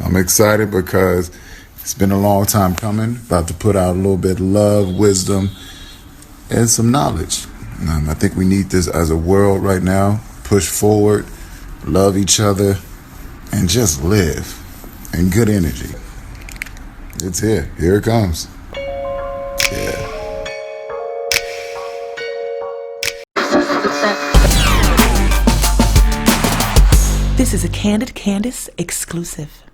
I'm excited because it's been a long time coming. About to put out a little bit of love, wisdom, and some knowledge. I think we need this as a world right now. Push forward, love each other, and just live in good energy. It's here. Here it comes. Yeah. This is a Candid Candice exclusive.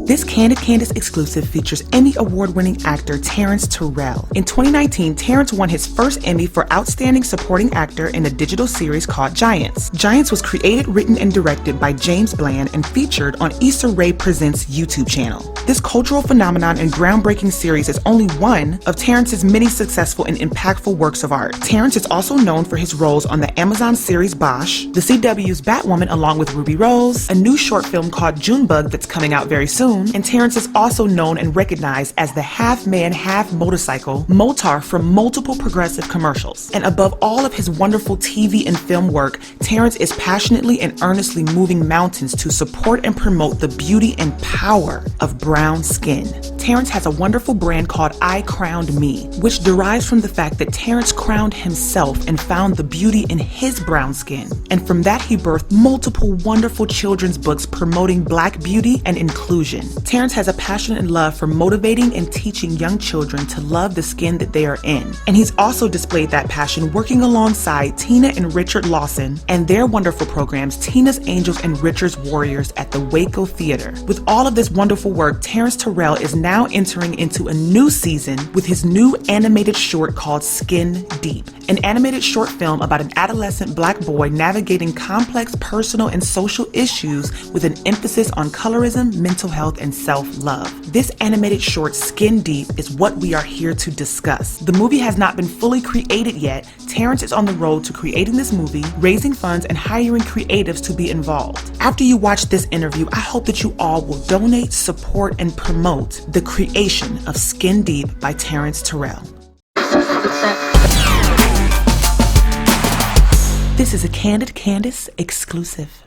This Candid Candice exclusive features Emmy award-winning actor Terrence Terrell. In 2019, Terrence won his first Emmy for Outstanding Supporting Actor in a digital series called Giants. Giants was created, written, and directed by James Bland and featured on Issa Rae Presents YouTube channel. This cultural phenomenon and groundbreaking series is only one of Terrence's many successful and impactful works of art. Terrence is also known for his roles on the Amazon series Bosch, the CW's Batwoman along with Ruby Rose, a new short film called Junebug that's coming out very soon, and Terrence is also known and recognized as the half-man, half-motorcycle Motar from multiple progressive commercials. And above all of his wonderful TV and film work, Terrence is passionately and earnestly moving mountains to support and promote the beauty and power of brown skin. Terrence has a wonderful brand called I Crowned Me, which derives from the fact that Terrence crowned himself and found the beauty in his brown skin. And from that he birthed multiple wonderful children's books promoting Black beauty and inclusion. Terrence has a passion and love for motivating and teaching young children to love the skin that they are in. And he's also displayed that passion working alongside Tina and Richard Lawson and their wonderful programs, Tina's Angels and Richard's Warriors at the Waco Theater. With all of this wonderful work, Terrence Terrell is now entering into a new season with his new animated short called Skin Deep, an animated short film about an adolescent Black boy navigating complex personal and social issues with an emphasis on colorism, mental health, and self-love. This animated short, Skin Deep, is what we are here to discuss. The movie has not been fully created yet. Terrence is on the road to creating this movie, raising funds, and hiring creatives to be involved. After you watch this interview, I hope that you all will donate, support, and promote the creation of Skin Deep by Terrence Terrell. This is a Candid Candice exclusive.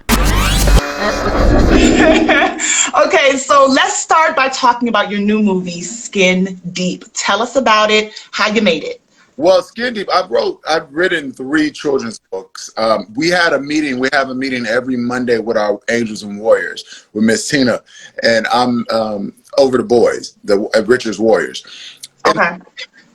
Okay, so let's start by talking about your new movie, Skin Deep. Tell us about it, how you made it. Well, Skin Deep, I've written 3 children's books. We have a meeting every Monday with our Angels and Warriors, with Miss Tina, and I'm over the boys, the Richard's Warriors. And okay.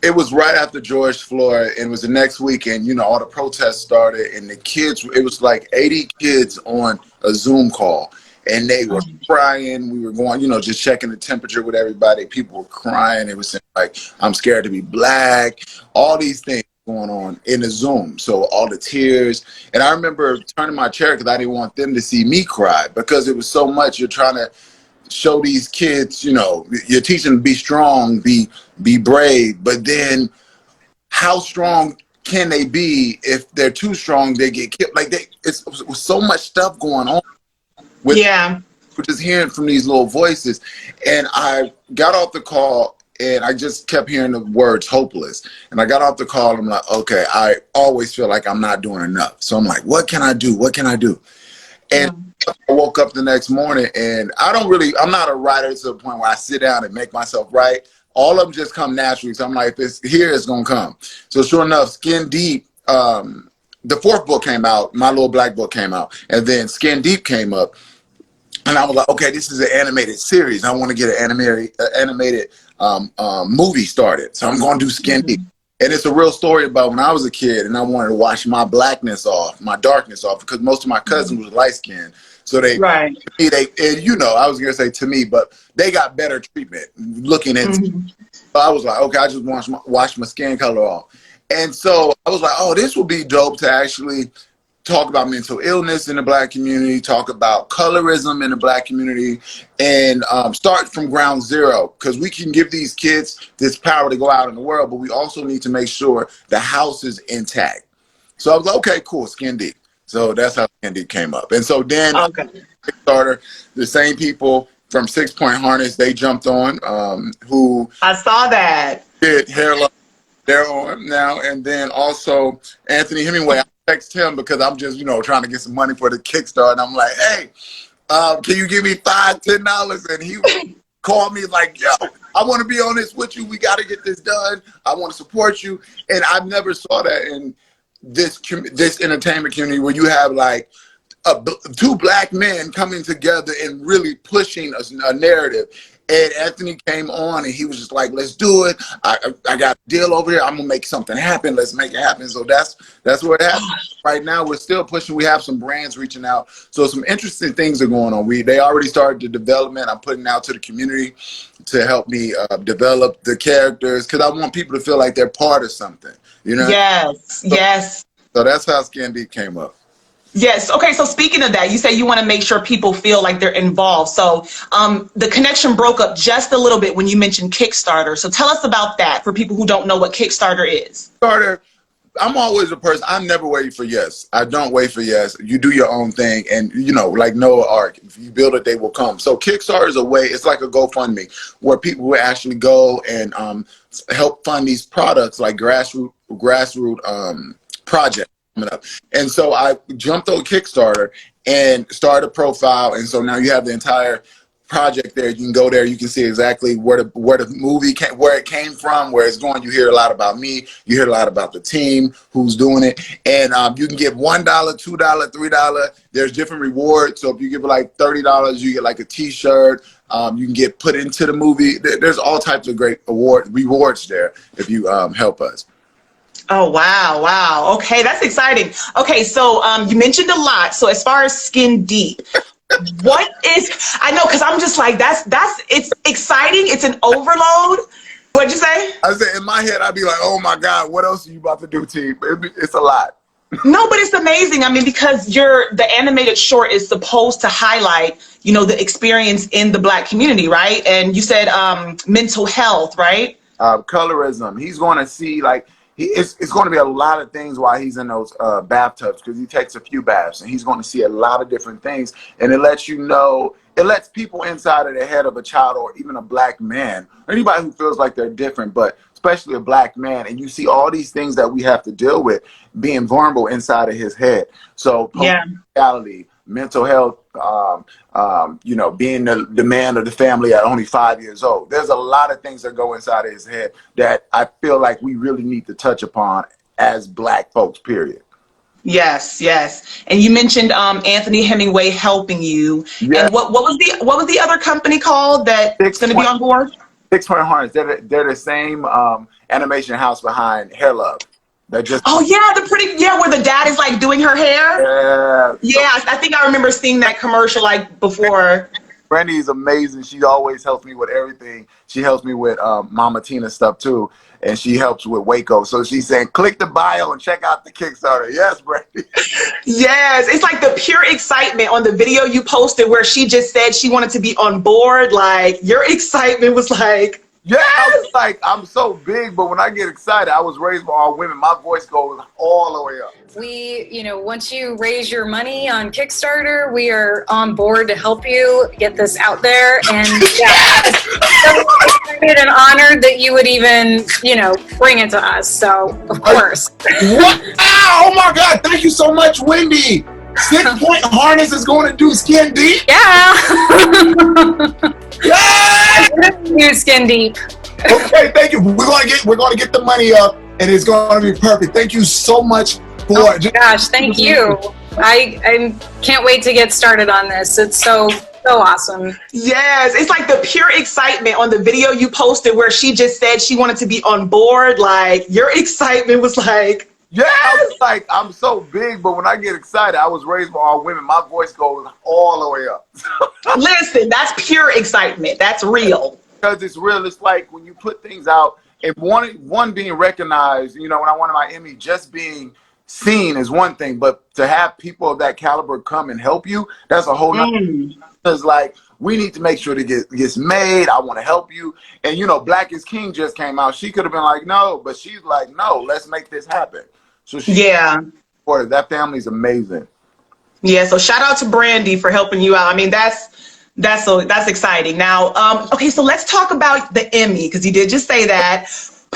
It was right after George Floyd, and it was the next weekend, all the protests started, and the kids, it was like 80 kids on a Zoom call, and they were crying. We were going, just checking the temperature with everybody. People were crying. It was saying, like, I'm scared to be Black, all these things going on in the Zoom. So all the tears. And I remember turning my chair because I didn't want them to see me cry, because it was so much. You're trying to show these kids, you're teaching them to be strong, be brave, but then how strong can they be? If they're too strong, they get killed. Like it's so much stuff going on with just hearing from these little voices. And I got off the call and I just kept hearing the words hopeless. And I got off the call and I'm like, okay, I always feel like I'm not doing enough. So I'm like, what can I do? What can I do? And I woke up the next morning, and I'm not a writer to the point where I sit down and make myself write. All of them just come naturally. So I'm like, if it's here, it's going to come. So sure enough, Skin Deep, the 4th book came out, my little Black book came out, and then Skin Deep came up. And I was like, okay, this is an animated series. I want to get an animated movie started. So I'm going to do Skin Deep. And it's a real story about when I was a kid and I wanted to wash my blackness off, my darkness off, because most of my cousins was light skinned. So I was going to say to me, but they got better treatment looking into it. So I was like, okay, I just wash my skin color off. And so I was like, oh, this would be dope to actually talk about mental illness in the Black community, talk about colorism in the Black community, and start from ground zero, because we can give these kids this power to go out in the world, but we also need to make sure the house is intact. So I was like, okay, cool, Skin Deep. So that's how Skin Deep came up. And so then Kickstarter, the same people from 6 Point Harness, they jumped on, who I saw that. Did Hair Love, they're on now. And then also Anthony Hemingway, text him because I'm just, trying to get some money for the Kickstarter. And I'm like, hey, Can you give me $5, $10? And he would call me like, yo, I want to be on this with you. We got to get this done. I want to support you. And I never saw that in this entertainment community where you have like two black men coming together and really pushing a narrative. And Anthony came on and he was just like, let's do it. I got a deal over here. I'm gonna make something happen. Let's make it happen. So that's where it happened. Right now we're still pushing. We have some brands reaching out. So some interesting things are going on. They already started the development. I'm putting out to the community to help me develop the characters because I want people to feel like they're part of something. You know? Yes, yes. So that's how Skin Deep came up. Yes. Okay. So speaking of that, you say you want to make sure people feel like they're involved. So the connection broke up just a little bit when you mentioned Kickstarter. So tell us about that for people who don't know what Kickstarter is. Kickstarter, I'm always a person, I'm never waiting for yes. I don't wait for yes. You do your own thing. And, you know, like Noah Ark, if you build it, they will come. So Kickstarter is a way, it's like a GoFundMe where people will actually go and help fund these products like grassroots projects. Up. And so I jumped on Kickstarter and started a profile. And so now you have the entire project there. You can go there. You can see exactly where the movie came, where it came from, where it's going. You hear a lot about me. You hear a lot about the team, who's doing it. And you can get $1, $2, $3. There's different rewards. So if you give it like $30, you get like a T-shirt. You can get put into the movie. There's all types of great rewards there if you help us. Oh, wow. Wow. Okay. That's exciting. Okay. So you mentioned a lot. So as far as Skin Deep, what is, I know, because I'm just like, it's exciting. It's an overload. What'd you say? I said, in my head, I'd be like, oh my God, what else are you about to do, team? It's a lot. No, but it's amazing. I mean, because the animated short is supposed to highlight, you know, the experience in the Black community, right? And you said mental health, right? Colorism. He's going to see like, it's going to be a lot of things while he's in those bathtubs because he takes a few baths and he's going to see a lot of different things. And it lets you know, it lets people inside of the head of a child or even a Black man, or anybody who feels like they're different, but especially a Black man. And you see all these things that we have to deal with being vulnerable inside of his head. So reality, mental health, you know, being the man of the family at only 5 years old. There's a lot of things that go inside of his head that I feel like we really need to touch upon as Black folks, period. Yes, yes. And you mentioned Anthony Hemingway helping you. Yes. And what was the other company called that's going to be on board? 6 Point Harness. They're the same animation house behind Hair Love. Where the dad is like doing her hair. Yeah, I think I remember seeing that commercial like before. Brandy is amazing. She always helps me with everything. She helps me with Mama Tina stuff too, and she helps with Waco. So she's saying, click the bio and check out the Kickstarter. Yes, Brandy. Yes, it's like the pure excitement on the video you posted where she just said she wanted to be on board. Like your excitement was like. Yeah, I was like, I'm so big, but when I get excited, I was raised by all women. My voice goes all the way up. We, once you raise your money on Kickstarter, we are on board to help you get this out there. And yeah, so excited and honored that you would even, bring it to us. So, of course. What? Oh my God. Thank you so much, Wendy. 6 Point Harness is going to do Skin Deep? Yeah. Yeah! Skin Deep. Okay, thank you. We're going to get the money up, and it's going to be perfect. Thank you so much for. Oh gosh, thank you. I can't wait to get started on this. It's so awesome. Yes, it's like the pure excitement on the video you posted where she just said she wanted to be on board. Like your excitement was like. Yeah, I was like, I'm so big, but when I get excited, I was raised by all women. My voice goes all the way up. Listen, that's pure excitement. That's real. Because it's real. It's like when you put things out, and one being recognized, when I wanted my Emmy, just being seen is one thing, but to have people of that caliber come and help you, that's a whole nother. It's like, we need to make sure it gets made. I want to help you. And, Black is King just came out. She could have been like, no, but she's like, no, let's make this happen. So that family's amazing. Yeah. So shout out to Brandy for helping you out. I mean, that's exciting. Now, okay, so let's talk about the Emmy because you did just say that.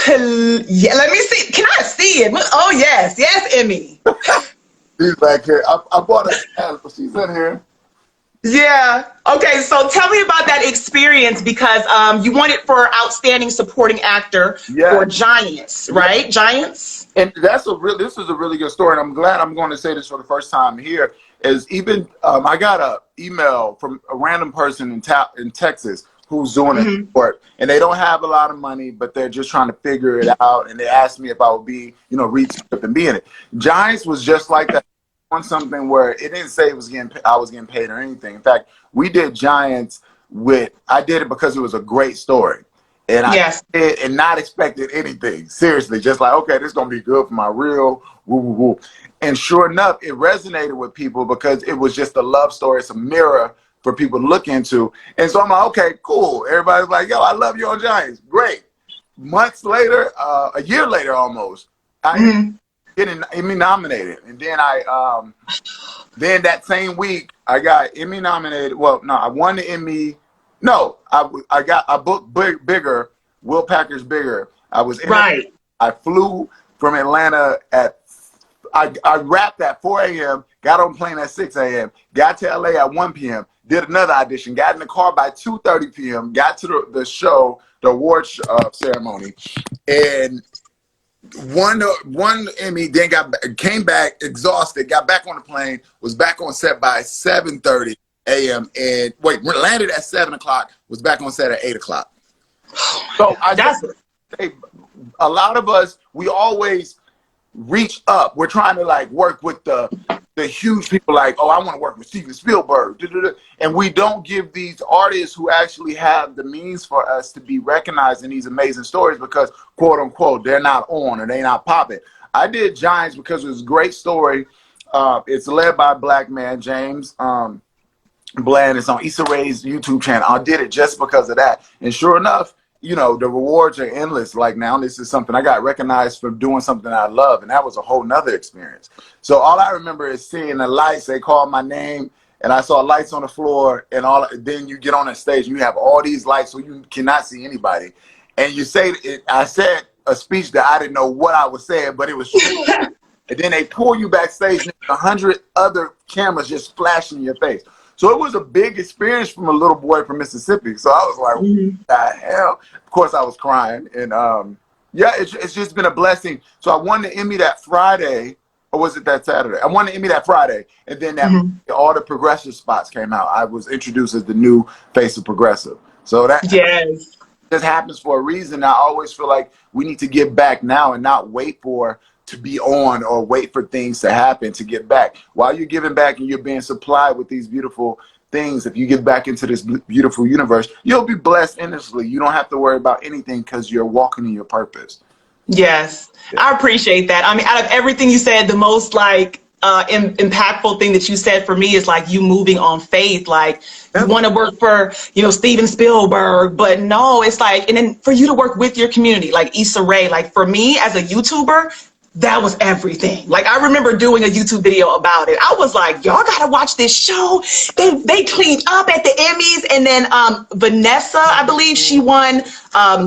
Yeah, let me see. Can I see it? Oh yes, Emmy. She's back here. I bought a. She's in here. Yeah. Okay. So tell me about that experience because you won it for outstanding supporting actor Yeah. for Giants, right? Giants. And this is a really good story, and I'm glad I'm going to say this for the first time here. Is even I got a email from a random person in Texas who's doing a sport, and they don't have a lot of money, but they're just trying to figure it out. And they asked me if I would be, read script and be in it. Giants was just like that. On something where it didn't say I was getting paid or anything. In fact, we did Giants I did it because it was a great story. And I did and not expected anything. Seriously, just like, okay, this is gonna be good for my reel. Woo, woo, woo. And sure enough, it resonated with people because it was just a love story. It's a mirror for people to look into. And so I'm like, okay, cool. Everybody's like, yo, I love you on Giants. Great. Months later, a year later almost, I getting Emmy nominated. And then then that same week I got Emmy nominated. Well, no, I won the Emmy. No, I booked Bigger, Will Packer's Bigger. I was in I flew from Atlanta I wrapped at 4 a.m., got on plane at 6 a.m., got to LA at 1 p.m., did another audition, got in the car by 2:30 p.m., got to the show, the awards ceremony, and won Emmy, then came back exhausted, got back on the plane, was back on set by 7:30 a.m. and landed at 7 o'clock, was back on set at 8 o'clock. So a lot of us, we always reach up. We're trying to work with the huge people I want to work with Steven Spielberg. And we don't give these artists who actually have the means for us to be recognized in these amazing stories because, quote unquote, they're not on or they're not popping. I did Giants because it was a great story. It's led by a black man, James Bland. It's on Issa Rae's YouTube channel. I did it just because of that. And sure enough, the rewards are endless. Like now, this is something I got recognized for doing something I love, and that was a whole nother experience. So all I remember is seeing the lights. They called my name, and I saw lights on the floor, and then you get on the stage, and you have all these lights, so you cannot see anybody. And you say it. I said a speech that I didn't know what I was saying, but it was true. And then they pull you backstage, and 100 other cameras just flashing in your face. So it was a big experience from a little boy from Mississippi. So I was like, what the hell? Of course, I was crying. And it's just been a blessing. So I won the Emmy that Friday, or was it that Saturday? I won the Emmy that Friday. And then all the Progressive spots came out. I was introduced as the new face of Progressive. So that just happens for a reason. I always feel like we need to give back now and not wait to be on or wait for things to happen to get back. While you're giving back and you're being supplied with these beautiful things, if you get back into this beautiful universe, you'll be blessed endlessly. You don't have to worry about anything because you're walking in your purpose. Yes, I appreciate that. I mean, out of everything you said, the most impactful thing that you said for me is you moving on faith. You want to work for, Steven Spielberg, but no, it's and then for you to work with your community, like Issa Rae, for me as a YouTuber, that was everything. I remember doing a YouTube video about it. I was like, y'all gotta watch this show. They cleaned up at the Emmys. And then Vanessa, I believe she won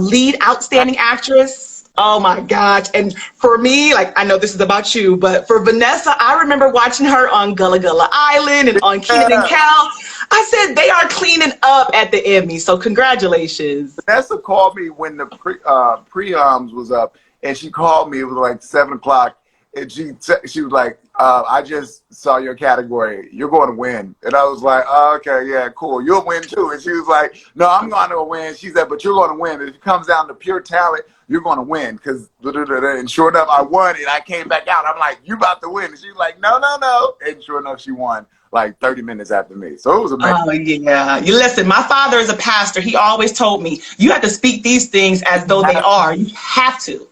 lead outstanding actress. Oh my gosh. And for me, I know this is about you, but for Vanessa, I remember watching her on Gullah Gullah Island and on Kenan and Kel. I said, they are cleaning up at the Emmys. So congratulations. Vanessa called me when the pre-ums was up. And she called me, it was 7 o'clock, and she was like, I just saw your category. You're going to win. And I was like, oh, okay, yeah, cool. You'll win too. And she was like, no, I'm going to win. She said, but you're going to win. If it comes down to pure talent, you're going to win. And sure enough, I won, and I came back out. I'm like, you about to win. And she's like, no. And sure enough, she won 30 minutes after me. So it was amazing. Oh, yeah. You listen, my father is a pastor. He always told me, you have to speak these things as though they are. You have to.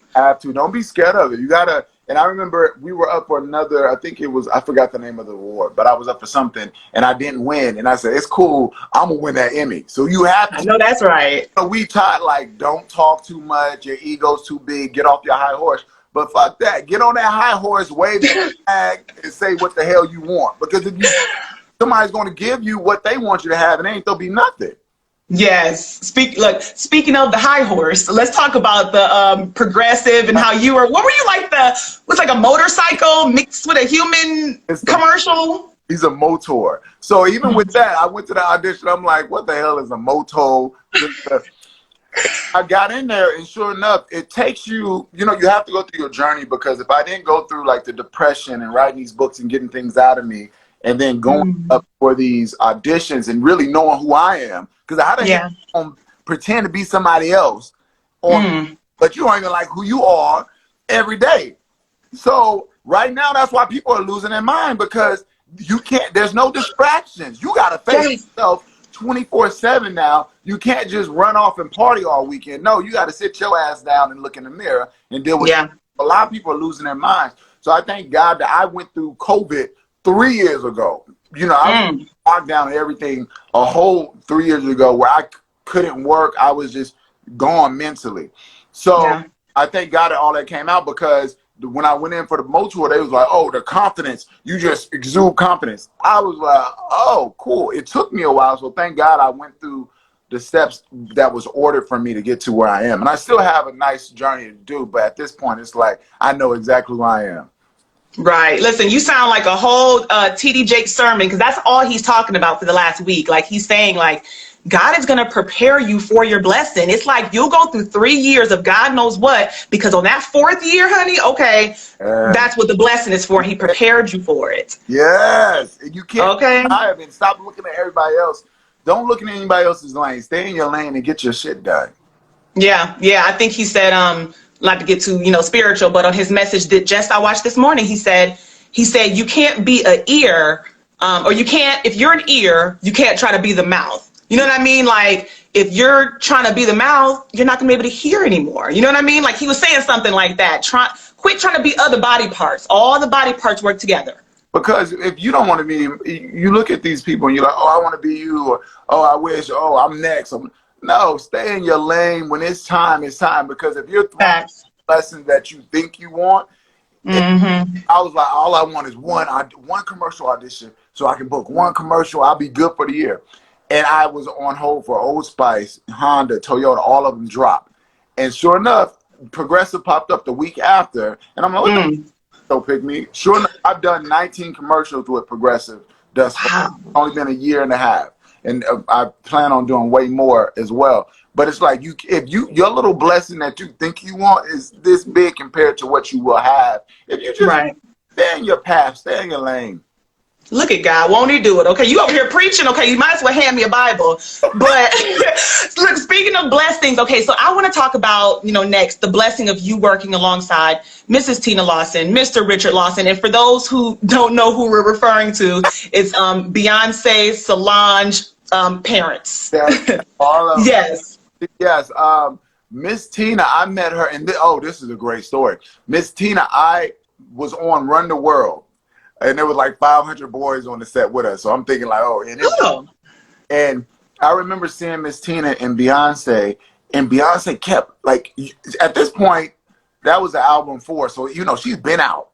Don't be scared of it. You gotta. And I remember we were up for another, I forgot the name of the award, but I was up for something and I didn't win. And I said, it's cool, I'm gonna win that Emmy. So you have to. I know that's right. We taught don't talk too much, your ego's too big, get off your high horse. But fuck that, get on that high horse, wave that flag and say what the hell you want. Because if somebody's gonna give you what they want you to have, it there'll be nothing. Yes. Speaking of the high horse, let's talk about the Progressive and how you were. What were you was like a motorcycle mixed with a human commercial? He's a motor. So even with that, I went to the audition. I'm like, what the hell is a motor? I got in there, and sure enough, it takes you, you know, you have to go through your journey, because if I didn't go through like the depression and writing these books and getting things out of me, and then going up for these auditions and really knowing who I am, because I didn't pretend to be somebody else, but you aren't even like who you are every day. So right now, that's why people are losing their mind, because you can't, there's no distractions. You got to face yourself 24/7 now. You can't just run off and party all weekend. No, you got to sit your ass down and look in the mirror and deal with it. A lot of people are losing their minds. So I thank God that I went through COVID 3 years ago. You know, I was locked down and everything a whole 3 years ago, where I couldn't work. I was just gone mentally. So I thank God that all that came out, because when I went in for the motor, they was like, oh, the confidence, you just exude confidence. I was like, oh, cool. It took me a while. So thank God I went through the steps that was ordered for me to get to where I am. And I still have a nice journey to do. But at this point, it's like, I know exactly who I am. Right. Listen, you sound like a whole TD Jakes sermon, because that's all he's talking about for the last week. Like, he's saying, like, God is going to prepare you for your blessing. It's like you'll go through 3 years of God knows what, because on that 4th year, honey, okay, that's what the blessing is for. He prepared you for it. Yes. You can't dive and stop looking at everybody else. Don't look at anybody else's lane. Stay in your lane and get your shit done. Yeah. I think he said, not to get too, you know, spiritual, but on his message that just I watched this morning, he said, you can't be an ear, or you can't, if you're an ear, you can't try to be the mouth. You know what I mean? Like, if you're trying to be the mouth, you're not gonna be able to hear anymore. You know what I mean? Like, he was saying something like that. Quit trying to be other body parts. All the body parts work together. Because if you don't want to be, you look at these people and you're like, oh, I want to be you, or oh, I wish, oh, I'm next. No, stay in your lane. When it's time, it's time. Because if you're throwing lessons that you think you want, I was like, all I want is one commercial audition, so I can book one commercial. I'll be good for the year. And I was on hold for Old Spice, Honda, Toyota, all of them dropped. And sure enough, Progressive popped up the week after. And I'm like, don't pick me. Sure enough, I've done 19 commercials with Progressive. Thus far. It's only been a year and a half. And I plan on doing way more as well. But it's like, if your little blessing that you think you want is this big compared to what you will have. If you just stay in your path, stay in your lane. Look at God, won't he do it? Okay, you over here preaching, okay, you might as well hand me a Bible. But look, speaking of blessings, okay, so I want to talk about, you know, next, the blessing of you working alongside Mrs. Tina Lawson, Mr. Richard Lawson. And for those who don't know who we're referring to, it's Beyonce, Solange, parents. Yes. Miss Tina, I met her, and this is a great story. Miss Tina, I was on Run the World. And there was like 500 boys on the set with us. So I'm thinking like, and I remember seeing Miss Tina and Beyonce kept like, at this point, that was the album 4. So, you know, she's been out.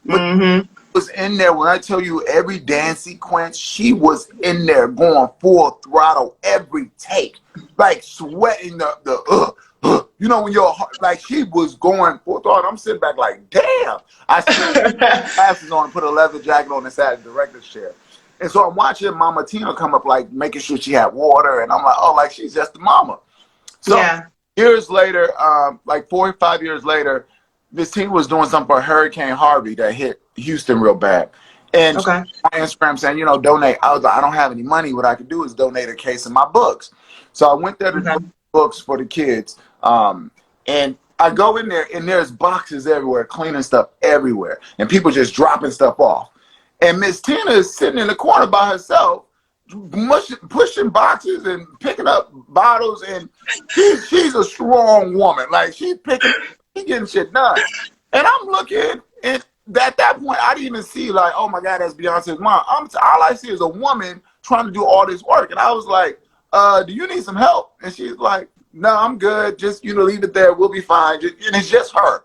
But was in there, when I tell you every dance sequence, she was in there going full throttle every take, like sweating you know, when you're like, she was going full throttle. I'm sitting back like, damn. I still glasses on and put a leather jacket on and sat in the director's chair. And so I'm watching Mama Tina come up, like making sure she had water. And I'm like, oh, like she's just the mama. So years later, like 4 or 5 years later, Miss Tina was doing something for Hurricane Harvey that hit Houston real bad. And on Instagram saying, you know, donate. I was like, I don't have any money. What I could do is donate a case of my books. So I went there to do books for the kids. And I go in there and there's boxes everywhere, cleaning stuff everywhere, and people just dropping stuff off. And Miss Tina is sitting in the corner by herself, pushing boxes and picking up bottles. And she's a strong woman. Like she's getting shit done. And I'm looking, and at that point, I didn't even see like, oh my God, that's Beyonce's mom. All I see is a woman trying to do all this work. And I was like, do you need some help? And she's like, no, I'm good. Just, you know, leave it there. We'll be fine. And it's just her.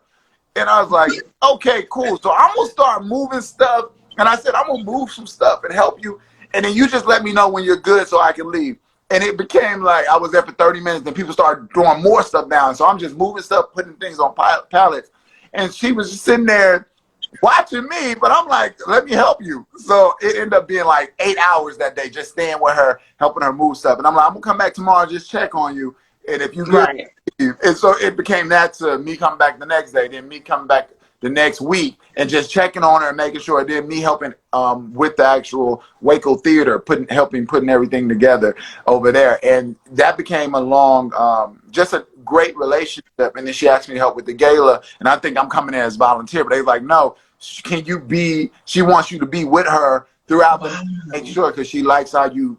And I was like, okay, cool. So I'm going to start moving stuff. And I said, I'm going to move some stuff and help you. And then you just let me know when you're good so I can leave. And it became like I was there for 30 minutes. Then people started throwing more stuff down. So I'm just moving stuff, putting things on pallets. And she was just sitting there watching me, but I'm like, let me help you. So it ended up being like 8 hours that day, just staying with her, helping her move stuff. And I'm like, I'm gonna come back tomorrow and just check on you. And if you good, Right. and so it became that to me coming back the next day, then me coming back the next week and just checking on her and making sure. Then me helping with the actual Waco Theater, helping putting everything together over there. And that became a long, just a great relationship. And then she asked me to help with the gala. And I think I'm coming in as volunteer, but they was like, no, can you be, she wants you to be with her throughout the, make sure, because she likes how you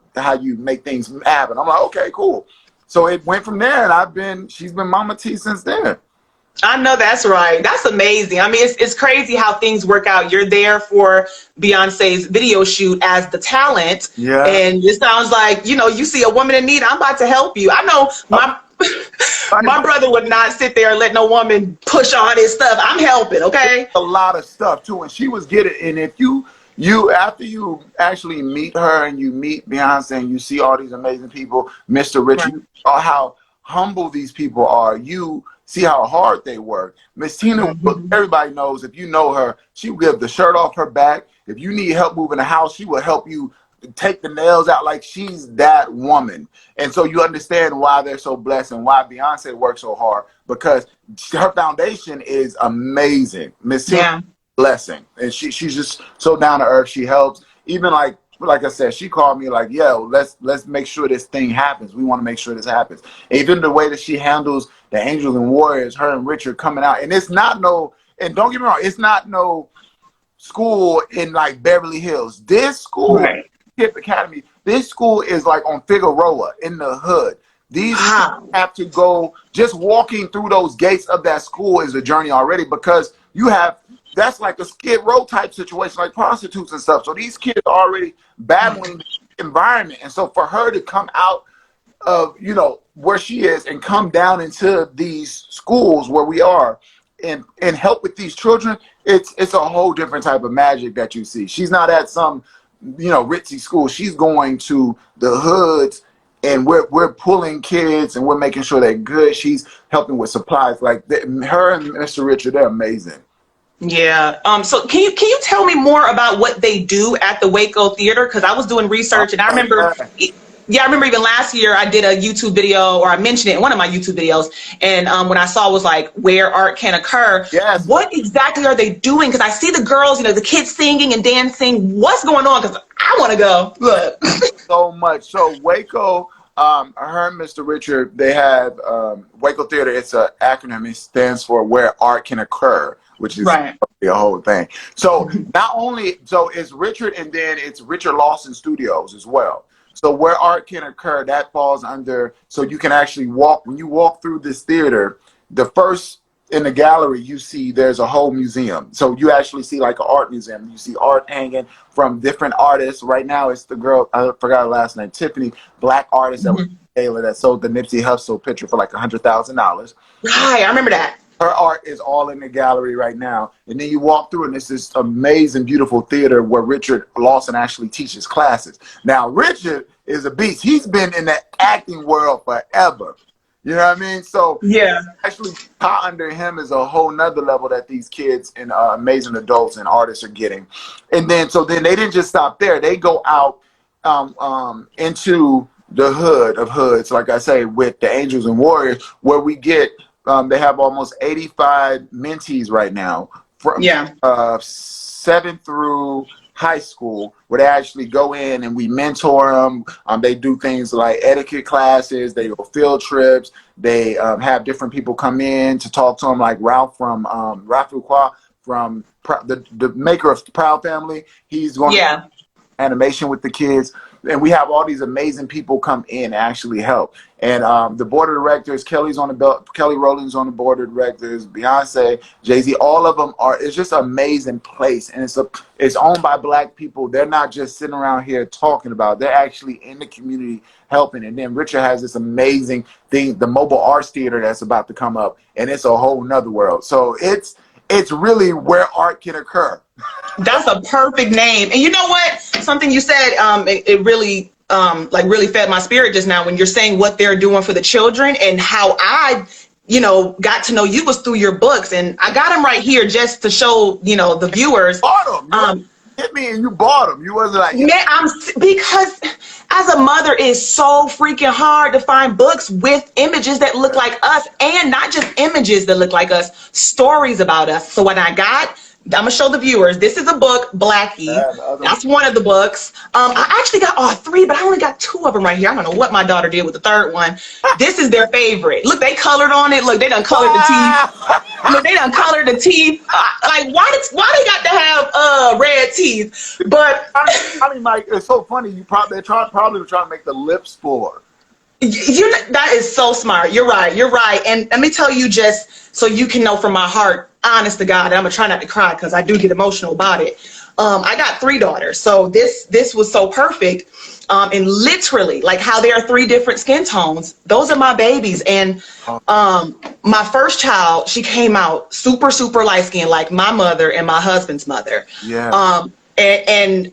make things happen. I'm like, okay, cool. So it went from there, and she's been Mama T since then. I know that's right. That's amazing. I mean, it's crazy how things work out. You're there for Beyonce's video shoot as the talent. Yeah. And it sounds like, you see a woman in need, I'm about to help you. I know my brother would not sit there and let no woman push on his stuff. I'm helping, okay? A lot of stuff too, and she was getting. And if you after you actually meet her and you meet Beyonce and you see all these amazing people, Mr. Richard, right, how humble these people are. You see how hard they work. Miss Tina, everybody knows, if you know her, she will give the shirt off her back. If you need help moving the house, she will help you take the nails out. Like, she's that woman. And so you understand why they're so blessed and why Beyonce works so hard, because her foundation is amazing. Miss Tina, blessing. And she's just so down to earth. She helps. Even like I said, she called me like, yo, let's make sure this thing happens. We want to make sure this happens. Even the way that she handles the Angels and Warriors, her and Richard coming out. And it's not and don't get me wrong, it's not no school in like Beverly Hills. This school, Hip Academy, this school is like on Figueroa in the hood. These have to go, just walking through those gates of that school is a journey already, because that's like a Skid Row type situation, like prostitutes and stuff. So these kids are already battling the environment. And so for her to come out of, where she is and come down into these schools where we are and help with these children, it's a whole different type of magic that you see. She's not at some, ritzy school. She's going to the hoods, and we're pulling kids and we're making sure they're good. She's helping with supplies. Like her and Mr. Richard, they're amazing. Yeah. So can you tell me more about what they do at the Waco Theater? Because I was doing research, and I remember, I remember even last year I did a YouTube video, or I mentioned it in one of my YouTube videos, and when I saw it was like where art can occur. Yes. What exactly are they doing? Because I see the girls, the kids singing and dancing. What's going on? Because I want to go. Look. So much. So Waco, her and Mr. Richard, they have Waco Theater. It's an acronym. It stands for Where Art Can Occur, which is a whole thing. So not only, it's Richard, and then it's Richard Lawson Studios as well. So Where Art Can Occur, that falls under, so you can actually when you walk through this theater, the first in the gallery, you see there's a whole museum. So you actually see like an art museum. You see art hanging from different artists. Right now it's the girl, I forgot her last name, Tiffany, black artist that sold the Nipsey Hussle picture for like $100,000. Right, I remember that. Her art is all in the gallery right now. And then you walk through, and it's this amazing, beautiful theater where Richard Lawson actually teaches classes. Now, Richard is a beast. He's been in the acting world forever. You know what I mean? So actually taught under him is a whole nother level that these kids and amazing adults and artists are getting. And then, they didn't just stop there. They go out into the hood of hoods, like I say, with the Angels and Warriors, where we get, they have almost 85 mentees right now from 7th through high school, where they actually go in and we mentor them. They do things like etiquette classes. They go field trips. They have different people come in to talk to them, like Ralph from Ralph Fuqua from the maker of Proud Family. He's going to animation with the kids. And we have all these amazing people come in and actually help. And the board of directors, Kelly Rowland's on the board of directors, Beyonce, Jay-Z, all of them it's just an amazing place. And it's owned by black people. They're not just sitting around here talking about it. They're actually in the community helping. And then Richard has this amazing thing, the Mobile Arts Theater, that's about to come up. And it's a whole nother world. So it's really where art can occur. That's a perfect name. And you know what? Something you said, it really really fed my spirit just now when you're saying what they're doing for the children, and how I got to know you was through your books, and I got them right here just to show, the viewers. Bought them. You hit me and you bought them. You wasn't like, Because as a mother, it's so freaking hard to find books with images that look like us, and not just images that look like us, stories about us. So what I'm gonna show the viewers. This is a book, Blackie. That's one of the books. I actually got all three, but I only got two of them right here. I don't know what my daughter did with the third one. This is their favorite. Look, they colored on it. Look, they done colored the teeth. Look, they done colored the teeth. Like, why they got to have red teeth? But I mean, like, it's so funny. Probably were trying to make the lips for. That is so smart. You're right. And let me tell you, just so you can know from my heart, honest to God, I'm gonna try not to cry because I do get emotional about it. I got 3 daughters, so this was so perfect. And literally, like how there are 3 different skin tones, those are my babies. And my first child, she came out super, super light skinned, like my mother and my husband's mother. Yeah. And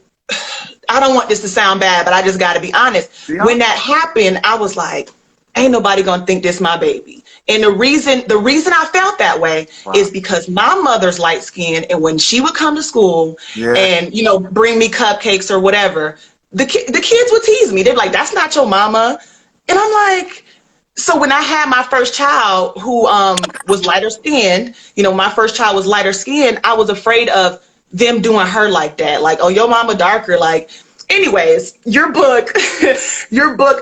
I don't want this to sound bad, but I just got to be honest. Yeah. When that happened, I was like, ain't nobody gonna think this my baby. And the reason I felt that way is because my mother's light skinned, and when she would come to school and bring me cupcakes or whatever, the kids would tease me. They'd be like, "That's not your mama," and I'm like. So when I had my first child, who was lighter skinned, my first child was lighter skinned, I was afraid of them doing her like that. Like, oh, your mama darker. Like, anyways, your book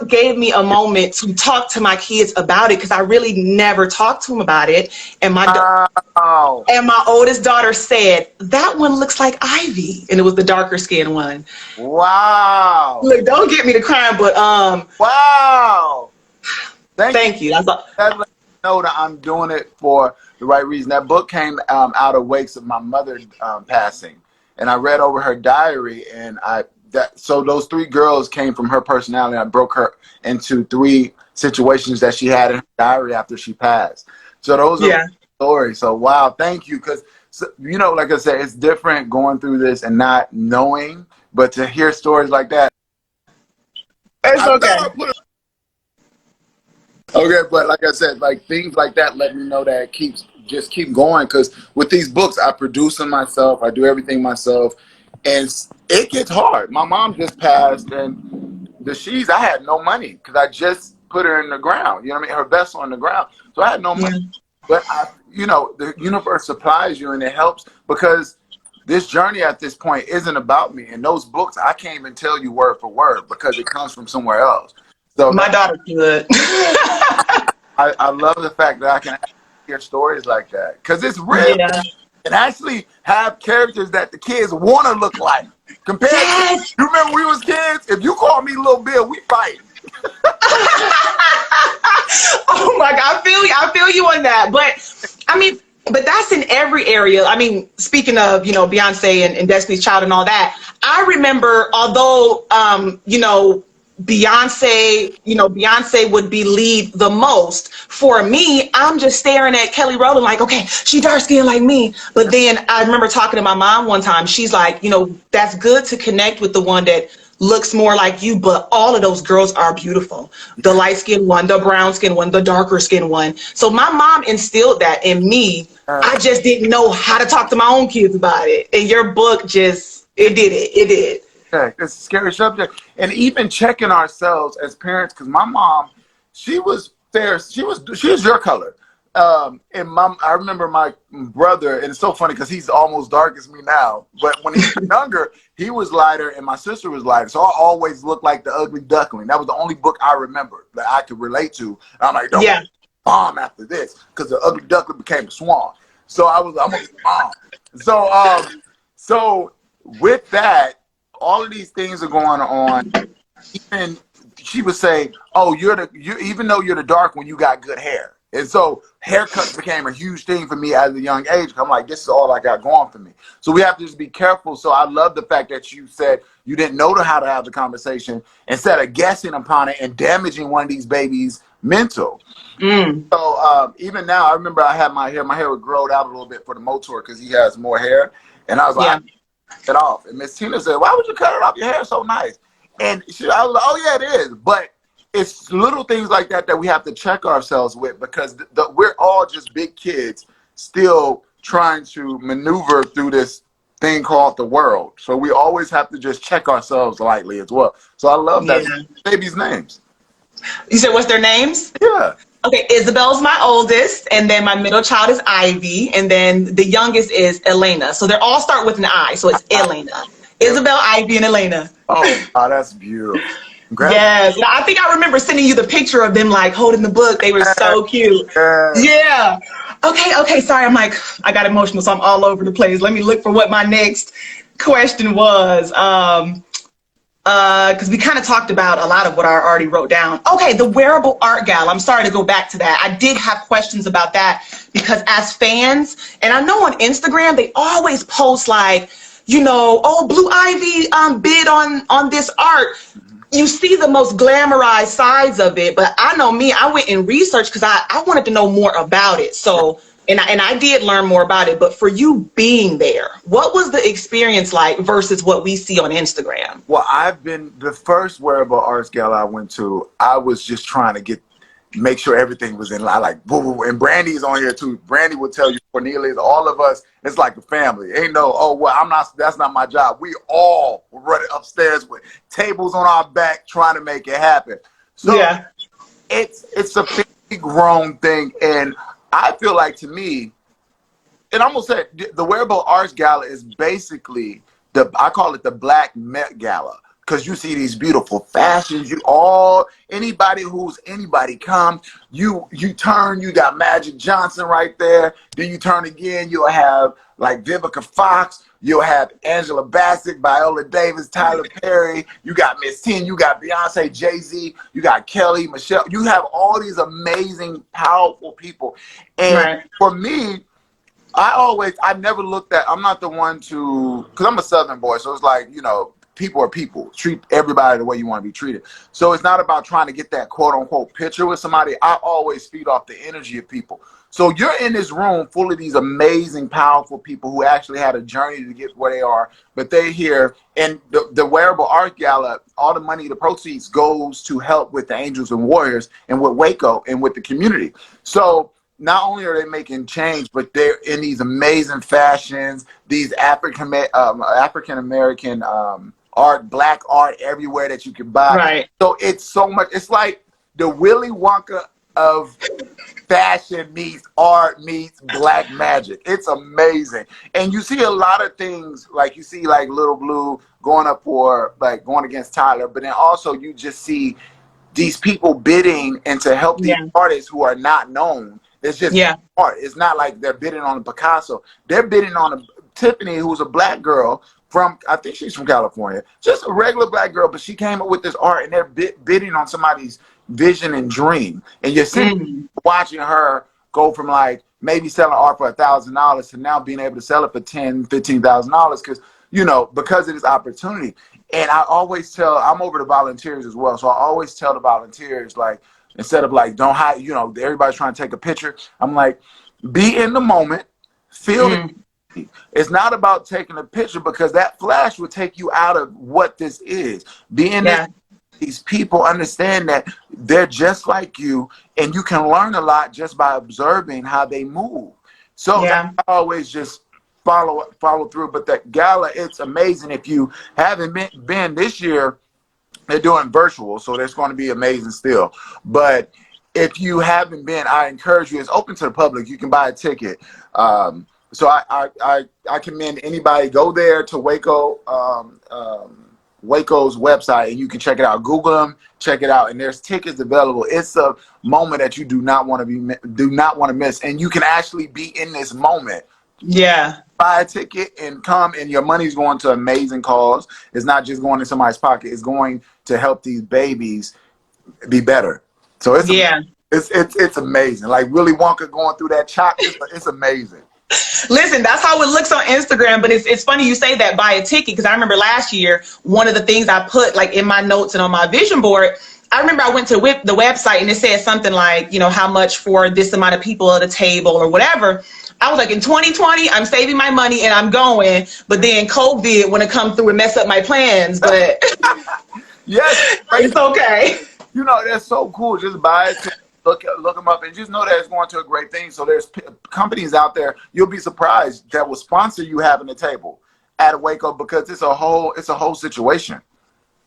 gave me a moment to talk to my kids about it, because I really never talked to them about it. And my oldest daughter said, "That one looks like Ivy," and it was the darker skinned one. Wow. Look, don't get me to crying, but wow. Thank you. That's all. That lets me know that I'm doing it for the right reason. That book came out of wakes of my mother passing, and I read over her diary, and so those 3 girls came from her personality. I broke her into 3 situations that she had in her diary after she passed. So those are stories. So wow, thank you, because like I said, it's different going through this and not knowing, but to hear stories like that, it's okay. Okay, but like I said, like things like that let me know that just keep going, because with these books, I produce them myself, I do everything myself, and it gets hard. My mom just passed, and I had no money because I just put her in the ground. You know what I mean? Her vessel in the ground, so I had no money. But the universe supplies you, and it helps, because this journey at this point isn't about me. And those books, I can't even tell you word for word because it comes from somewhere else. So my daughter's good. I love the fact that I can hear stories like that, because it's real. Yeah. And actually have characters that the kids want to look like. Compared to, you remember we was kids? If you call me Little Bill, we fight. Oh my God, I feel you on that. But that's in every area. I mean, speaking of, Beyonce and Destiny's Child and all that, I remember, although, Beyonce would be lead the most. For me, I'm just staring at Kelly Rowland like, okay, she dark skinned like me. But then I remember talking to my mom one time. She's like, that's good to connect with the one that looks more like you, but all of those girls are beautiful. The light skinned one, the brown skinned one, the darker skinned one. So my mom instilled that in me. I just didn't know how to talk to my own kids about it. And your book it did. It's a scary subject. And even checking ourselves as parents, because my mom, she was fair. She was your color. And I remember my brother, and it's so funny because he's almost dark as me now. But when he was younger, he was lighter and my sister was lighter. So I always looked like the ugly duckling. That was the only book I remember that I could relate to. And I'm like, don't mom after this, because the ugly duckling became a swan. So I'm a mom. So with that, all of these things are going on. Even she would say, "Oh, even though you're the dark one, you got good hair." And so haircuts became a huge thing for me at a young age. I'm like, this is all I got going for me. So we have to just be careful. So I love the fact that you said you didn't know how to have the conversation instead of guessing upon it and damaging one of these babies' mental. So even now, I remember I had my hair would grow out a little bit for the motor because he has more hair, and I was like. It off, and Miss Tina said, "Why would you cut it off? Your hair is so nice." And I was like, "Oh yeah, it is." But it's little things like that that we have to check ourselves with, because we're all just big kids still trying to maneuver through this thing called the world. So we always have to just check ourselves lightly as well. So I love that. Babies' names. You said what's their names? Yeah. Okay, Isabel's my oldest, and then my middle child is Ivy, and then the youngest is Elena. So they all start with an I, so it's Elena. Isabel, Ivy, and Elena. Oh, that's beautiful. Yes, I think I remember sending you the picture of them like holding the book. They were so cute. Yeah. Okay, sorry, I'm like, I got emotional, so I'm all over the place. Let me look for what my next question was. Because we kind of talked about a lot of what I already wrote down. Okay, the wearable art gala. I'm sorry to go back to that. I did have questions about that because as fans, and I know on Instagram, they always post like, you know, oh, Blue Ivy bid on this art. You see the most glamorized sides of it, but I know me, I went and researched because I wanted to know more about it. So, and I did learn more about it, but for you being there, what was the experience like versus what we see on Instagram? Well, the first wearable arts gala I went to, I was just trying to make sure everything was in line, like, boo, and Brandy's on here too. Brandy will tell you, Cornelius, all of us, it's like a family. Ain't no, oh, well, that's not my job. We all were running upstairs with tables on our back trying to make it happen. So yeah, it's a big grown thing. And I feel like, to me, and I'm gonna say the wearable arts gala is basically I call it the Black Met Gala. Because you see these beautiful fashions, anybody come, you turn, you got Magic Johnson right there, then you turn again, you'll have like Vivica Fox, you'll have Angela Bassett, Viola Davis, Tyler Perry, you got Miss Teen, you got Beyonce, Jay-Z, you got Kelly, Michelle, you have all these amazing, powerful people. And for me, I never looked at, I'm not the one to, because I'm a Southern boy, so it's like, you know, people are people. Treat everybody the way you want to be treated. So it's not about trying to get that quote unquote picture with somebody. I always feed off the energy of people. So you're in this room full of these amazing, powerful people who actually had a journey to get where they are, but they're here. And the wearable art gala, all the money, the proceeds goes to help with the Angels and Warriors and with Waco and with the community. So not only are they making change, but they're in these amazing fashions, these African-American art, black art everywhere that you can buy. Right. So it's so much. It's like the Willy Wonka of fashion meets art meets black magic. It's amazing. And you see a lot of things, like you see like Little Blue going against Tyler, but then also you just see these people bidding and to help these artists who are not known. It's just art. It's not like they're bidding on a Picasso. They're bidding on a Tiffany, who's a black girl I think she's from California, just a regular black girl, but she came up with this art, and they're bidding on somebody's vision and dream. And you're sitting watching her go from like maybe selling art for $1,000 to now being able to sell it for $10,000, $15,000 because of this opportunity. And I always I'm over to volunteers as well. So I always tell the volunteers, like, instead of like, don't hide, everybody's trying to take a picture. I'm like, be in the moment, feel it. It's not about taking a picture, because that flash will take you out of what this is. Being these people understand that they're just like you, and you can learn a lot just by observing how they move. So I always just follow through. But that gala, it's amazing. If you haven't been this year, they're doing virtual, so that's going to be amazing still. But if you haven't been, I encourage you. It's open to the public. You can buy a ticket. So I commend anybody, go there to Waco's website, and you can check it out. Google them, check it out, and there's tickets available. It's a moment that you do not want to miss, and you can actually be in this moment. Yeah. Buy a ticket and come, and your money's going to amazing cause. It's not just going in somebody's pocket. It's going to help these babies be better. So it's it's amazing. Like Willy Wonka going through that chocolate, it's amazing. Listen, that's how it looks on Instagram, but it's funny you say that, buy a ticket, because I remember last year, one of the things I put like in my notes and on my vision board, I remember I went to the website and it said something like, how much for this amount of people at a table or whatever. I was like, in 2020, I'm saving my money and I'm going, but then COVID want to come through and mess up my plans, but yes, it's okay. You know, that's so cool. Just buy it, look them up, and just know that it's going to a great thing. So there's companies out there, you'll be surprised, that will sponsor you having a table at a Waco, because it's a whole situation.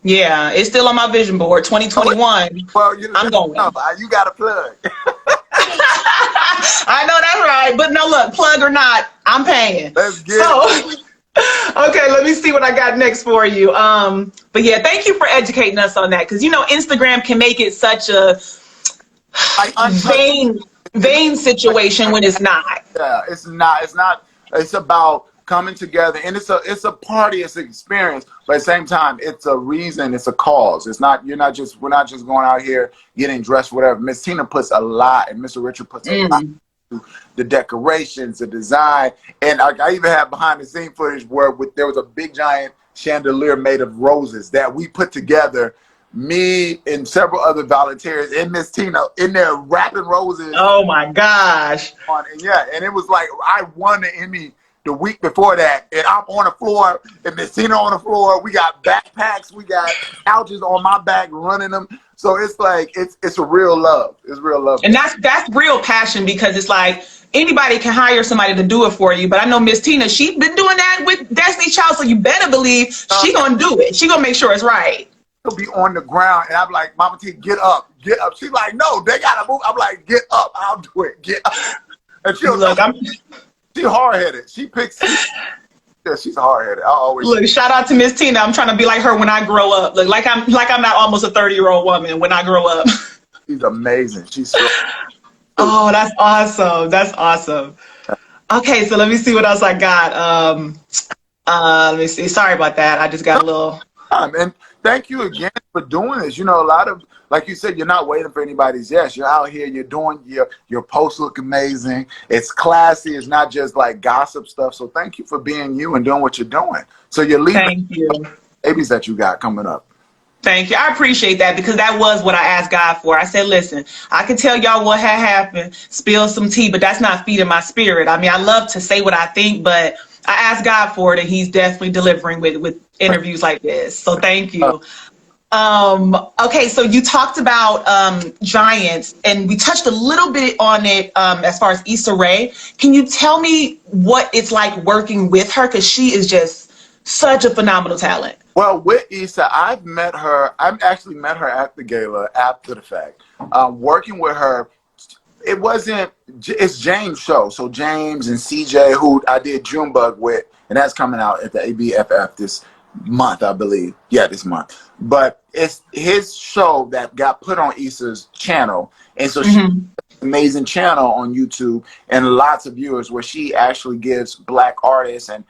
Yeah, it's still on my vision board. 2021. Well, I'm going. You got a plug. I know that's right. But no, look, plug or not, I'm paying. Let's get it. Okay, let me see what I got next for you. But yeah, thank you for educating us on that, because Instagram can make it such a vain situation when it's not. Yeah, it's not. It's about coming together, and it's a party, it's an experience, but at the same time, it's a reason, it's a cause. It's not, we're not just going out here getting dressed, whatever. Miss Tina puts a lot, and Mr. Richard puts a lot into the decorations, the design, and I even have behind the scene footage where there was a big giant chandelier made of roses that we put together. Me and several other volunteers and Miss Tina in there wrapping roses. Oh my gosh! And it was like I won the Emmy the week before that, and I'm on the floor, and Miss Tina on the floor. We got backpacks, we got couches on my back, running them. So it's like it's a real love. It's real love, and that's real passion, because it's like anybody can hire somebody to do it for you. But I know Miss Tina, she's been doing that with Destiny Child, so you better believe she gonna do it. She gonna make sure it's right. She'll be on the ground, and I'm like, Mama T, get up, get up. She's like, no, they gotta move. I'm like, get up, I'll do it, get up. And she'll look. She's hard-headed. She picks. Yeah, she's hard-headed. I always look. Shout out to Miss Tina. I'm trying to be like her when I grow up. Look, like I'm not almost a 30-year-old woman when I grow up. She's amazing. She's so. Oh, that's awesome. That's awesome. Okay, so let me see what else I got. Let me see. Sorry about that. I just got a little. And thank you again for doing this. A lot of, like you said, you're not waiting for anybody's yes. You're out here. You're doing your posts look amazing. It's classy. It's not just like gossip stuff. So thank you for being you and doing what you're doing. So you're leaving babies that you got coming up. Thank you. I appreciate that, because that was what I asked God for. I said, listen, I can tell y'all what had happened, spill some tea, but that's not feeding my spirit. I mean, I love to say what I think, but I asked God for it, and he's definitely delivering with interviews like this. So thank you. Okay, so you talked about Giants, and we touched a little bit on it as far as Issa Rae. Can you tell me what it's like working with her? Because she is just such a phenomenal talent. Well, with Issa, I've actually met her at the gala after the fact. Working with her, it's James' show. So James and CJ, who I did Junebug with, and that's coming out at the ABFF this month, I believe. Yeah, this month. But it's his show that got put on Issa's channel. And so she has an amazing channel on YouTube and lots of viewers, where she actually gives Black artists and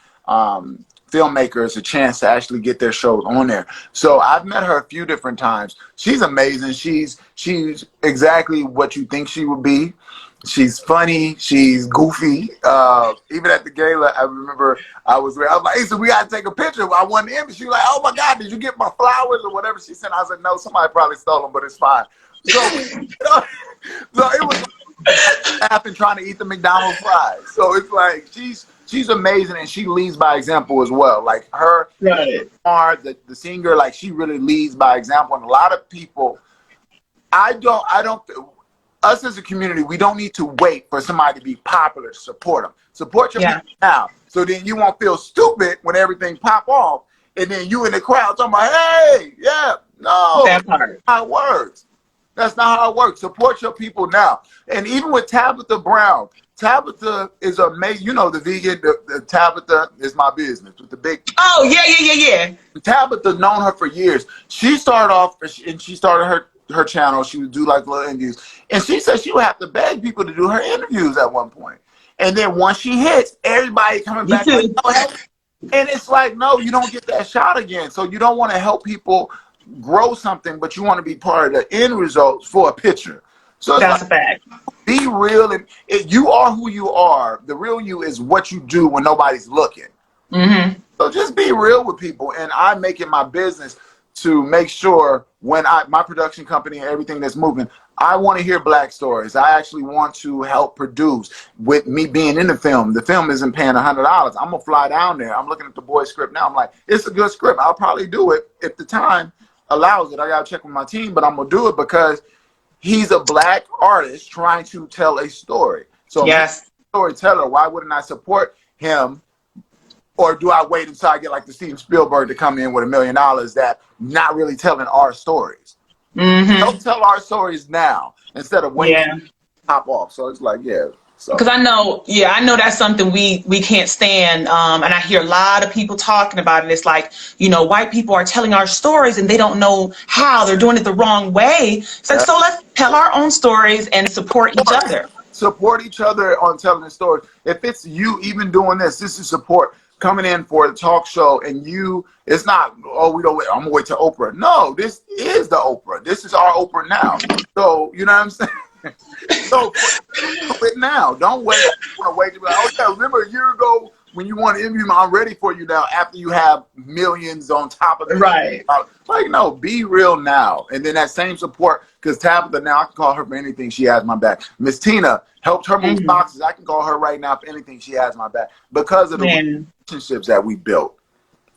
filmmakers a chance to actually get their shows on there. So I've met her a few different times. She's amazing. She's exactly what you think she would be. She's funny. She's goofy. Even at the gala, I remember I was like, Issa, we got to take a picture. I won the Emmy. She was like, oh my God, did you get my flowers or whatever she sent? I said, no, somebody probably stole them, but it's fine. So, so it was laughing trying to eat the McDonald's fries. So it's like she's amazing, and she leads by example as well. Like her, the singer, like she really leads by example. And a lot of people, us as a community, we don't need to wait for somebody to be popular to support them. Support your people now, so then you won't feel stupid when everything pop off, and then you in the crowd talking about, hey, no, that's not how it works. That's not how it works. Support your people now. And even with Tabitha Brown, Tabitha is amazing. The vegan, the Tabitha is my business with the big. Oh, yeah. Tabitha's known her for years. She started off, and she started her channel. She would do like little interviews. And she said she would have to beg people to do her interviews at one point. And then once she hits, everybody coming back. Like, oh, and it's like, no, you don't get that shot again. So you don't want to help people grow something, but you want to be part of the end results for a picture. So that's a fact. Be real, and you are who you are. The real you is what you do when nobody's looking. So just be real with people, and I make it my business to make sure when my production company and everything that's moving, I want to hear Black stories. I actually want to help produce. With me being in the film isn't paying $100. I'm gonna fly down there. I'm looking at the boy's script now. I'm like, it's a good script. I'll probably do it if the time allows it. I gotta check with my team, but I'm gonna do it because he's a black artist trying to tell a story. So yes, storyteller, why wouldn't I support him? Or do I wait until I get like the Steven Spielberg to come in with $1 million that not really telling our stories? Don't tell our stories now instead of waiting to pop off. So it's like, yeah. Because I know that's something we can't stand. And I hear a lot of people talking about it. It's like, white people are telling our stories and they don't know how. They're doing it the wrong way. It's like, so let's tell our own stories and support each other. Support each other on telling the story. If it's you even doing this is support. Coming in for a talk show and it's not, we don't wait, I'm gonna wait to Oprah. No, this is the Oprah. This is our Oprah now. So, you know what I'm saying? So, do it now. Don't wait. Wait to be like, oh yeah, remember a year ago when you want to interview me, I'm ready for you now after you have millions on top of it. Right. Like, no, be real now. And then that same support, because Tabitha, now I can call her for anything. She has my back. Miss Tina helped her move boxes. I can call her right now for anything. She has my back because of the relationships that we built.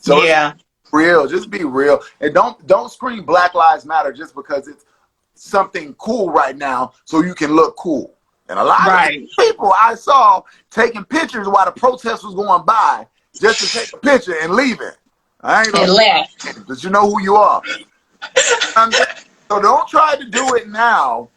So it's real. Just be real. And don't scream Black Lives Matter just because it's something cool right now so you can look cool. And a lot of people I saw taking pictures while the protest was going by just to take a picture and leave it. I ain't gonna left. But you know who you are. So don't try to do it now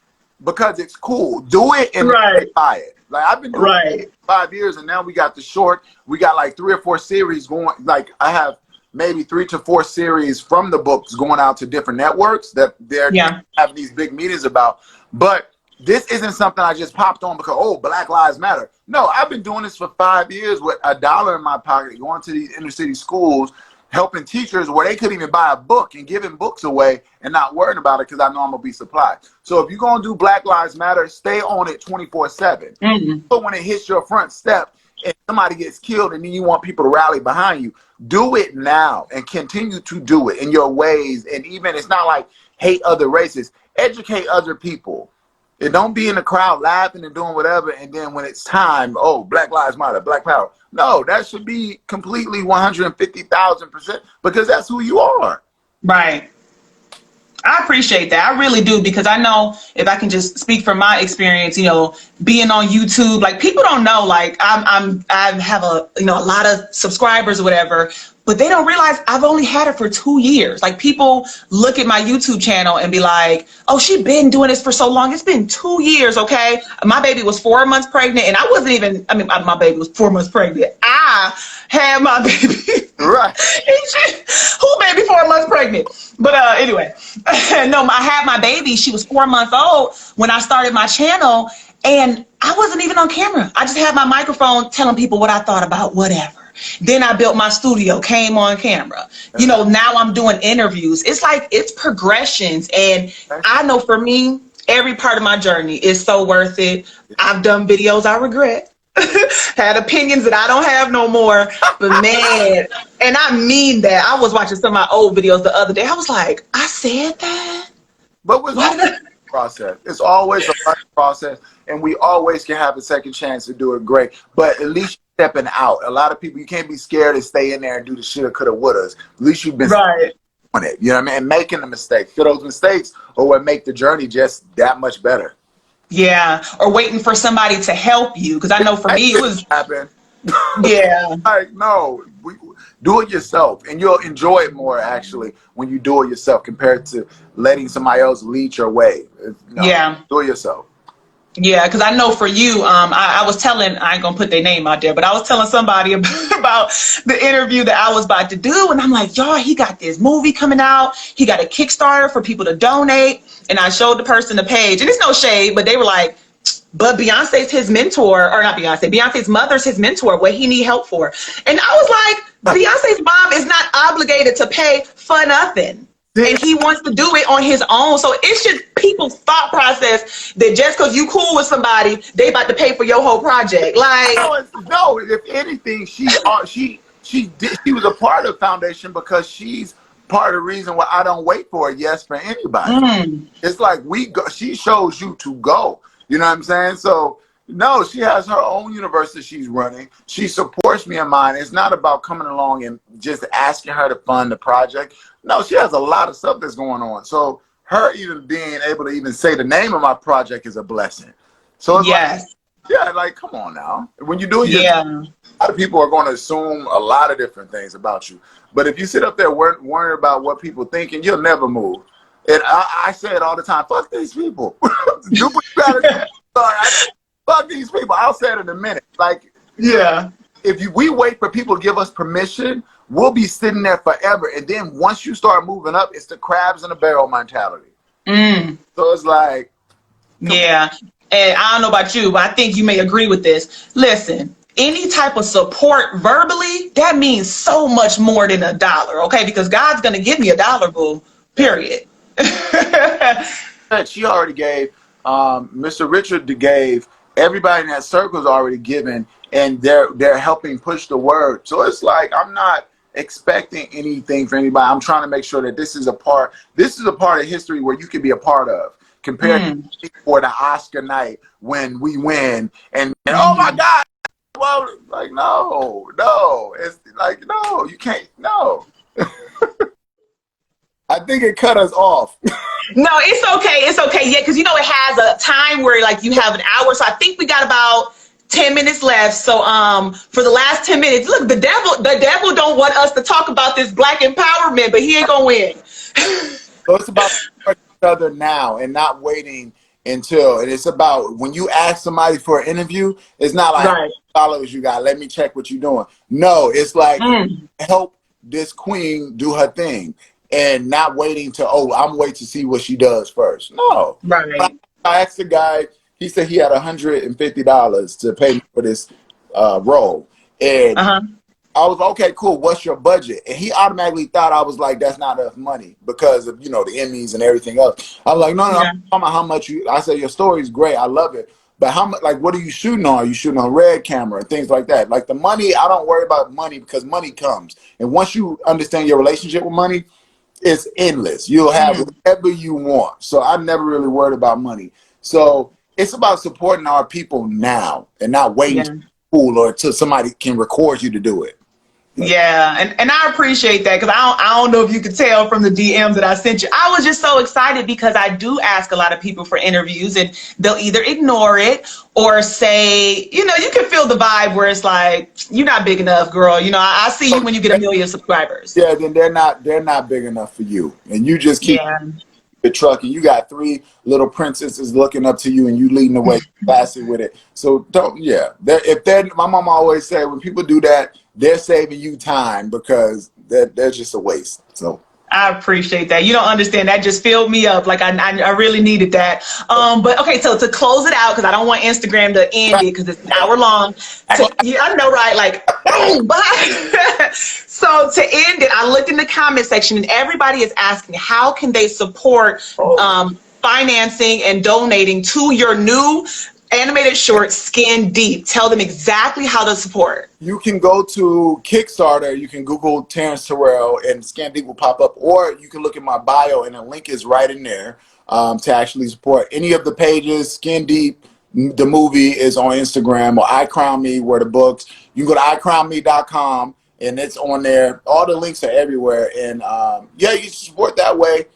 because it's cool. Do it and buy it. Like I've been doing it for 5 years and now we got the short. We got like 3 or 4 series going. Like I have maybe 3 to 4 series from the books going out to different networks that they're having these big meetings about. But this isn't something I just popped on because, Black Lives Matter. No, I've been doing this for 5 years with $1 in my pocket, going to these inner city schools, helping teachers where they couldn't even buy a book and giving books away and not worrying about it because I know I'm going to be supplied. So if you're going to do Black Lives Matter, stay on it 24/7. But when it hits your front step and somebody gets killed and then you want people to rally behind you, do it now and continue to do it in your ways. And even it's not like hate other races, educate other people. And don't be in the crowd laughing and doing whatever, and then when it's time, Black Lives Matter, Black Power. No, that should be completely 150,000% because that's who you are. Right. I appreciate that. I really do, because I know, if I can just speak from my experience, being on YouTube, like people don't know, like I have a lot of subscribers or whatever, but they don't realize I've only had it for 2 years. Like people look at my YouTube channel and be like, oh, she's been doing this for so long. It's been 2 years. Okay. My baby was 4 months pregnant and I wasn't even, my baby was 4 months pregnant. I had my baby. Right. Who baby 4 months pregnant? But anyway, no, I had my baby. She was 4 months old when I started my channel and I wasn't even on camera. I just had my microphone telling people what I thought about whatever. Then I built my studio, came on camera. Now I'm doing interviews. It's like, it's progressions. And I know for me, every part of my journey is so worth it. I've done videos I regret. Had opinions that I don't have no more. But man, and I mean that. I was watching some of my old videos the other day. I was like, I said that? But with the process, it's always a learning process. And we always can have a second chance to do it great. But at least stepping out. A lot of people, you can't be scared to stay in there and do the shoulda, coulda, wouldas. At least you've been on it. You know what I mean? And making the mistakes. So those mistakes are what make the journey just that much better. Yeah. Or waiting for somebody to help you. Because I know for me it was happen. Yeah. Like, no, do it yourself. And you'll enjoy it more actually when you do it yourself compared to letting somebody else lead your way. Do it yourself. Yeah, because I know for you, I was telling, I ain't gonna put their name out there, but I was telling somebody about the interview that I was about to do, and I'm like, y'all, he got this movie coming out, he got a Kickstarter for people to donate, and I showed the person the page, and it's no shade, but they were like, but Beyonce's his mentor, or not Beyonce, Beyonce's mother's his mentor, what he need help for. And I was like, Beyonce's mom is not obligated to pay for nothing. And he wants to do it on his own. So it's just people's thought process that just because you cool with somebody, they about to pay for your whole project. Like no, if anything, she was a part of Foundation because she's part of the reason why I don't wait for a yes for anybody. It's like she shows you to go. You know what I'm saying? So no, she has her own universe that she's running. She supports me in mine. It's not about coming along and just asking her to fund the project. No, she has a lot of stuff that's going on. So her even being able to even say the name of my project is a blessing. So it's like, yeah, like, come on now. When you do it, a lot of people are going to assume a lot of different things about you. But if you sit up there worrying about what people thinking, you'll never move. And I say it all the time, fuck these people. Do what you gotta do. Fuck these people. I'll say it in a minute. Like, if we wait for people to give us permission, we'll be sitting there forever. And then once you start moving up, it's the crabs in the barrel mentality. So it's like, and I don't know about you, but I think you may agree with this. Listen, any type of support verbally, that means so much more than $1, okay? Because God's gonna give me $1, boo. Period. She already gave. Mr. Richard gave. Everybody in that circle is already given, and they're helping push the word. So it's like, I'm not expecting anything from anybody. I'm trying to make sure that this is a part of history where you can be a part of. Compared to for the Oscar night when we win and oh my God, well, like no, it's like no, you can't, no. I think it cut us off. No, it's okay. Yeah, because you know it has a time where like you have an hour, so I think we got about 10 minutes left. So for the last 10 minutes, look, the devil don't want us to talk about this Black empowerment, but he ain't gonna win. So it's about other now and not waiting until, and it's about when you ask somebody for an interview, it's not like followers you got, let me check what you're doing. No, it's like help this queen do her thing and not waiting to, I'm waiting to see what she does first. No. I asked the guy, he said he had $150 to pay me for this role. And I was okay, cool. What's your budget? And he automatically thought I was like, that's not enough money because of, the Emmys and everything else. I was like, no, I'm talking about how much I said, your story is great. I love it. But how much, like, what are you shooting on? Are you shooting on red camera and things like that? Like the money, I don't worry about money because money comes. And once you understand your relationship with money, it's endless. You'll have whatever you want. So I'm never really worried about money. So it's about supporting our people now and not waiting to school or until somebody can record you to do it. Yeah, and I appreciate that because I don't know if you could tell from the DMs that I sent you. I was just so excited because I do ask a lot of people for interviews and they'll either ignore it or say, you can feel the vibe where it's like, you're not big enough, girl. I see you when you get 1 million subscribers. Yeah, then they're not big enough for you. And you just keep the truck and you got 3 little princesses looking up to you and you leading the way classy with it. So my mom always said when people do that, they're saving you time because they're just a waste. So I appreciate that. You don't understand. That just filled me up. Like I really needed that. But okay, so to close it out, because I don't want Instagram to end it because it's an hour long. I know, right? Like, boom, bye. So to end it, I looked in the comment section and everybody is asking, how can they support financing and donating to your new animated short, Skin Deep? Tell them exactly how to support. You can go to Kickstarter. You can Google Terrence Terrell and Skin Deep will pop up, or you can look at my bio and the link is right in there to actually support any of the pages. Skin Deep, the movie, is on Instagram, or I Crown Me, where the books. You can go to icrownme.com and it's on there. All the links are everywhere. And you can support that way.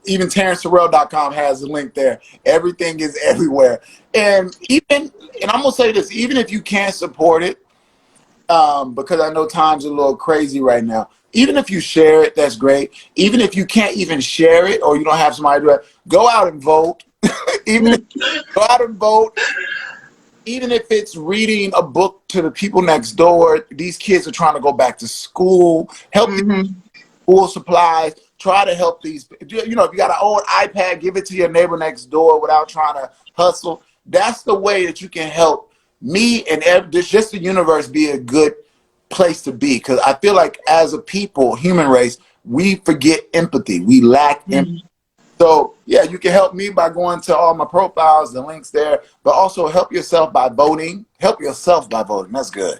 Even TerrenceTerrell.com has a link there. Everything is everywhere. And I'm going to say this, even if you can't support it, because I know times are a little crazy right now, even if you share it, that's great. Even if you can't even share it or you don't have somebody to do it, go out and vote. Go out and vote. Even if it's reading a book to the people next door, these kids are trying to go back to school, help school supplies. Try to help these, if you got an old iPad, give it to your neighbor next door without trying to hustle. That's the way that you can help me and just the universe be a good place to be. Because I feel like as a people, human race, we forget empathy. We lack empathy. So, yeah, you can help me by going to all my profiles, the links there, but also help yourself by voting. Help yourself by voting. That's good.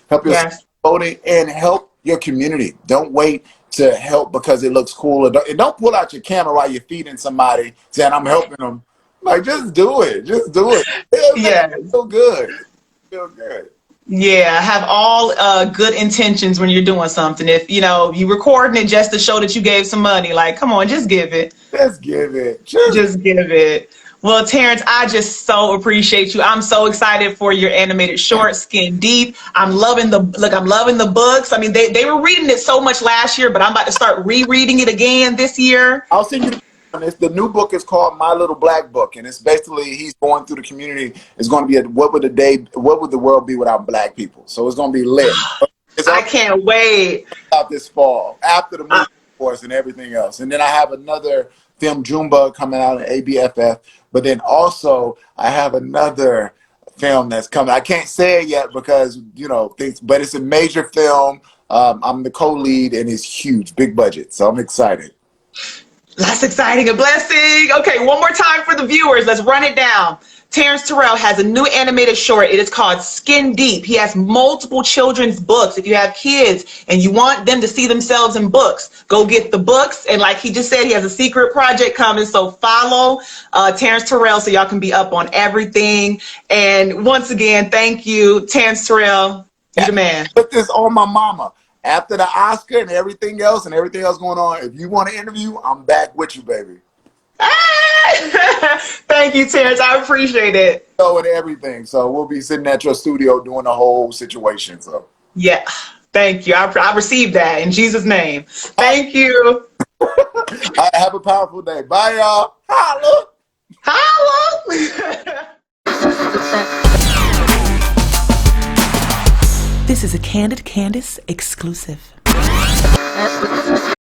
Help yourself by voting and help your community. Don't wait to help because it looks cool. And don't pull out your camera while you're feeding somebody saying, I'm helping them. Like, just do it. Just do it. It's so good. Feel good. Yeah, have all good intentions when you're doing something. If you recording it just to show that you gave some money, like, come on, just give it. Just give it. Just give it. Well, Terrence, I just so appreciate you. I'm so excited for your animated short, Skin Deep. I'm loving the books. I mean, they were reading it so much last year, but I'm about to start rereading it again this year. I'll send you the new book is called My Little Black Book, and it's basically he's going through the community. It's going to be what would the world be without Black people? So it's going to be lit. I can't wait. Out this fall after the movie, of course, and everything else. And then I have another film, Junebug, coming out in ABFF. But then also I have another film that's coming. I can't say it yet because things, but it's a major film. I'm the co-lead, and it's huge, big budget. So I'm excited. That's exciting. A blessing. Okay, one more time for the viewers. Let's run it down. Terrence Terrell has a new animated short. It is called Skin Deep. He has multiple children's books. If you have kids and you want them to see themselves in books, go get the books. And like he just said, he has a secret project coming. So follow Terrence Terrell so y'all can be up on everything. And once again, thank you, Terrence Terrell. You're the man. Put this on my mama. After the Oscar and everything else going on, if you want to interview, I'm back with you, baby. Thank you, Terrence. I appreciate it. And everything. So we'll be sitting at your studio doing the whole situation. So yeah, thank you. I received that in Jesus' name. Thank you. Have a powerful day. Bye, y'all. Holla. Holla. This is a Candid Candice exclusive.